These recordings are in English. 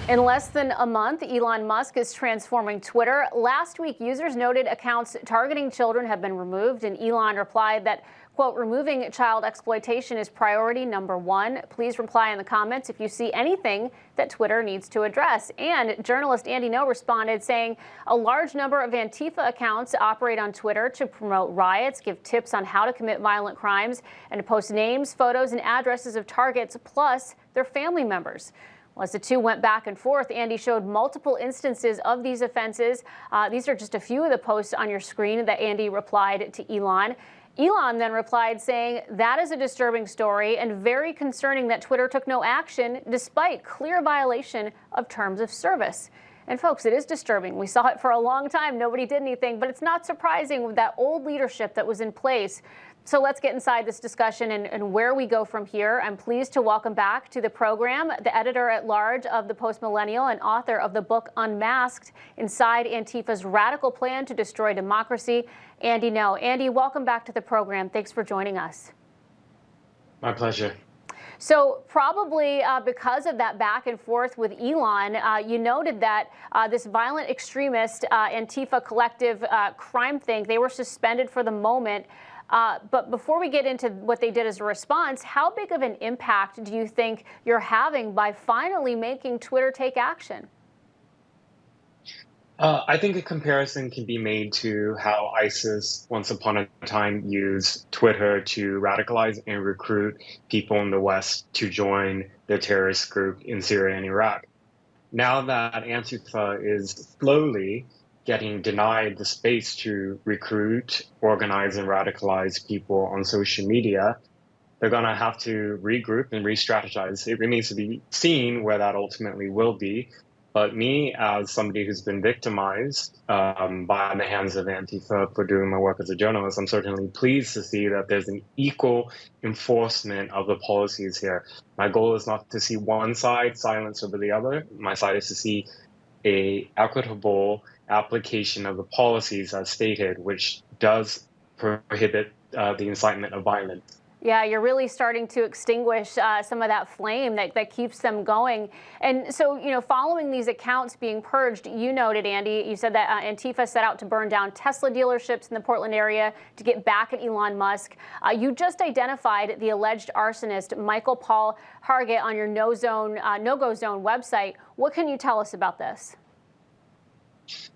In less than a month, Elon Musk is transforming Twitter. Last week, users noted accounts targeting children have been removed, and Elon replied that, quote, removing child exploitation is priority number one. Please reply in the comments if you see anything that Twitter needs to address. And journalist Andy No responded saying a large number of Antifa accounts operate on Twitter to promote riots, give tips on how to commit violent crimes, and to post names, photos, and addresses of targets, plus their family members. Well, as the two went back and forth, Andy showed multiple instances of these offenses. These are just a few of the posts on your screen that Andy replied to Elon. Elon then replied saying that is a disturbing story and very concerning that Twitter took no action despite clear violation of terms of service. And folks, it is disturbing. We saw it for a long time. Nobody did anything, but it's not surprising with that old leadership that was in place. So let's get inside this discussion and where we go from here. I'm pleased to welcome back to the program the editor-at-large of the Post Millennial and author of the book Unmasked: Inside Antifa's Radical Plan to Destroy Democracy, Andy No. Andy, welcome back to the program. Thanks for joining us. My pleasure. So probably because of that back and forth with Elon, you noted that this violent extremist Antifa collective crime thing, they were suspended for the moment. But before we get into what they did as a response, how big of an impact do you think you're having by finally making Twitter take action? I think a comparison can be made to how ISIS once upon a time used Twitter to radicalize and recruit people in the West to join the terrorist group in Syria and Iraq. Now that Antifa is slowly getting denied the space to recruit, organize, and radicalize people on social media, they're going to have to regroup and re-strategize. It remains to be seen where that ultimately will be. But me, as somebody who's been victimized by the hands of Antifa for doing my work as a journalist, I'm certainly pleased to see that there's an equal enforcement of the policies here. My goal is not to see one side silence over the other. My side is to see an equitable application of the policies as stated, which does prohibit the incitement of violence. Yeah, you're really starting to extinguish some of that flame that keeps them going. And so, following these accounts being purged, you noted, Andy, you said that Antifa set out to burn down Tesla dealerships in the Portland area to get back at Elon Musk. You just identified the alleged arsonist, Michael Paul Hargett, on your no-go zone website. What can you tell us about this?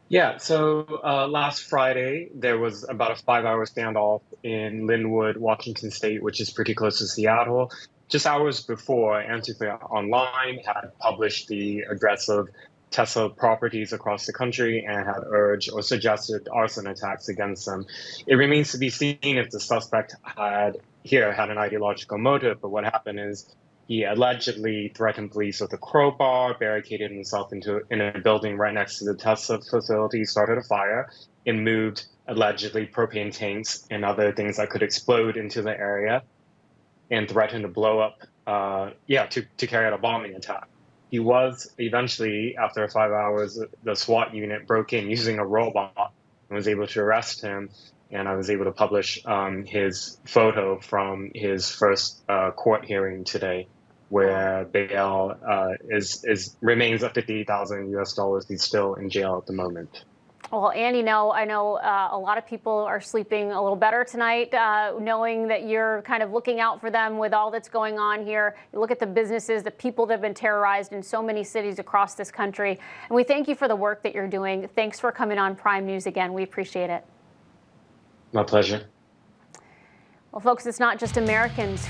Yeah, so last Friday, there was about a 5-hour standoff in Linwood, Washington State, which is pretty close to Seattle. Just hours before, Antifa Online had published the address of Tesla properties across the country and had urged or suggested arson attacks against them. It remains to be seen if the suspect had an ideological motive, but what happened is he allegedly threatened police with a crowbar, barricaded himself in a building right next to the Tesla facility, started a fire, and moved allegedly propane tanks and other things that could explode into the area, and threatened to blow up, to carry out a bombing attack. He was eventually, after 5 hours, the SWAT unit broke in using a robot and was able to arrest him. And I was able to publish his photo from his first court hearing today, where bail remains at $50,000 US. He's still in jail at the moment. Well, Andy, I know a lot of people are sleeping a little better tonight, knowing that you're kind of looking out for them with all that's going on here. You look at the businesses, the people that have been terrorized in so many cities across this country. And we thank you for the work that you're doing. Thanks for coming on Prime News again. We appreciate it. My pleasure. Well, folks, it's not just Americans